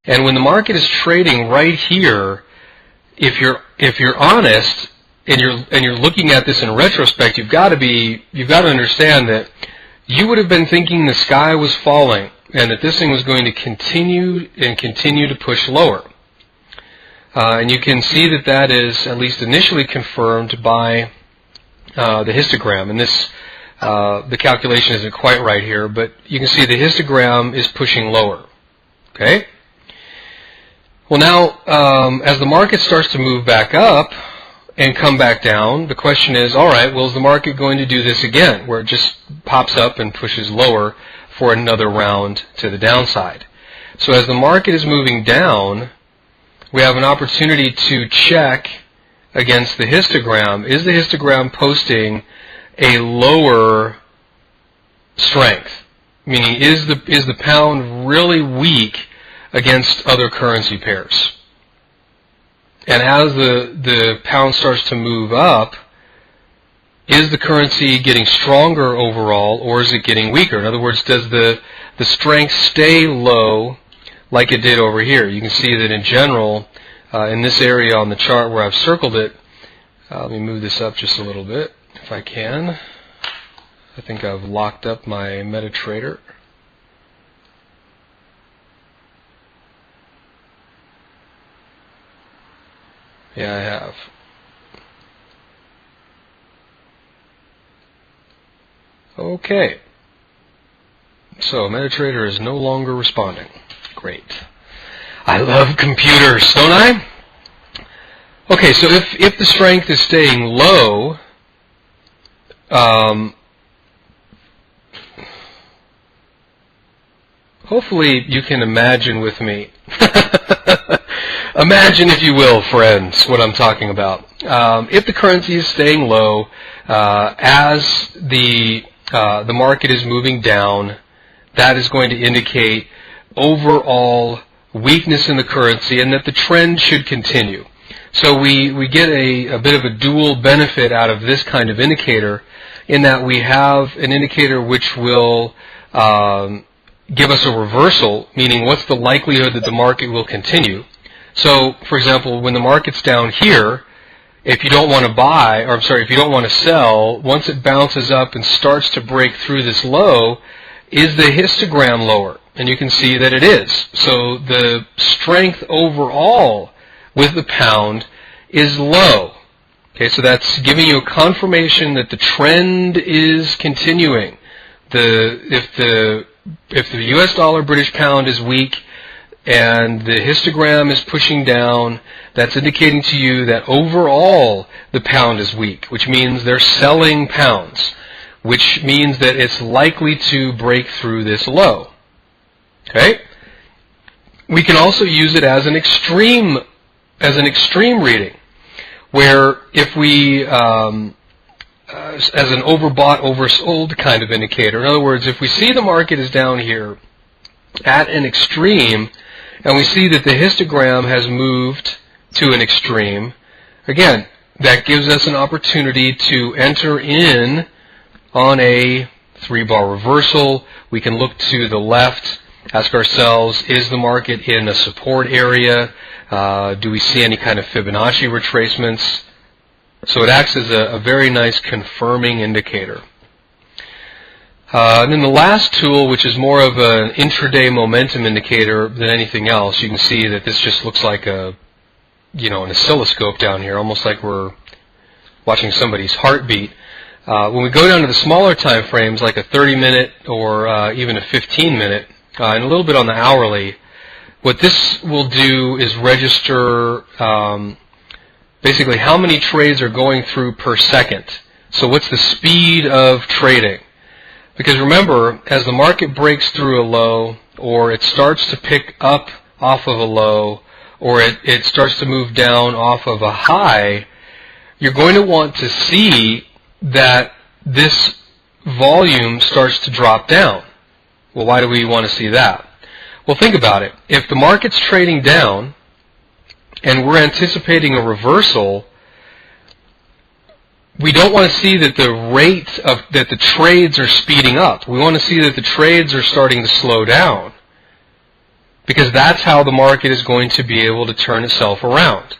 And when the market is trading right here, if you're honest and you're looking at this in retrospect, you've got to understand that you would have been thinking the sky was falling and that this thing was going to continue to push lower. And you can see that that is at least initially confirmed by the histogram. And this the calculation isn't quite right here, but you can see the histogram is pushing lower. Okay? Well, now, as the market starts to move back up and come back down, the question is, all right, well, is the market going to do this again, where it just pops up and pushes lower for another round to the downside? So as the market is moving down, we have an opportunity to check against the histogram. Is the histogram posting a lower strength? Meaning, is the pound really weak against other currency pairs? And as the pound starts to move up, is the currency getting stronger overall, or is it getting weaker? In other words, does the strength stay low like it did over here? You can see that in general, in this area on the chart where I've circled it, let me move this up just a little bit if I can. I think I've locked up my MetaTrader. Yeah, I have. Okay. So MetaTrader is no longer responding. Great. I love computers, don't I? Okay, so if the strength is staying low, hopefully you can imagine with me. Imagine, if you will, friends, what I'm talking about. If the currency is staying low, as the market is moving down, that is going to indicate overall weakness in the currency and that the trend should continue. So we get a bit of a dual benefit out of this kind of indicator, in that we have an indicator which will give us a reversal, meaning what's the likelihood that the market will continue. So, for example, when the market's down here, if you don't want to buy, or I'm sorry, if you don't want to sell, once it bounces up and starts to break through this low, is the histogram lower? And you can see that it is. So the strength overall with the pound is low. Okay, so that's giving you a confirmation that the trend is continuing. If the US dollar British pound is weak and the histogram is pushing down, that's indicating to you that overall the pound is weak, which means they're selling pounds, which means that it's likely to break through this low. Okay? We can also use it as an extreme reading, where if we as an overbought, oversold kind of indicator. In other words, if we see the market is down here at an extreme, and we see that the histogram has moved to an extreme, again, that gives us an opportunity to enter in on a 3-bar reversal. We can look to the left, ask ourselves, is the market in a support area? Do we see any kind of Fibonacci retracements? So it acts as a very nice confirming indicator. And then the last tool, which is more of an intraday momentum indicator than anything else, you can see that this just looks like an oscilloscope down here, almost like we're watching somebody's heartbeat. When we go down to the smaller time frames, like a 30-minute or even a 15-minute, and a little bit on the hourly, what this will do is register basically how many trades are going through per second. So what's the speed of trading? Because remember, as the market breaks through a low, or it starts to pick up off of a low, or it starts to move down off of a high, you're going to want to see that this volume starts to drop down. Well, why do we want to see that? Well, think about it. If the market's trading down and we're anticipating a reversal, we don't want to see that that the trades are speeding up. We want to see that the trades are starting to slow down. because that's how the market is going to be able to turn itself around.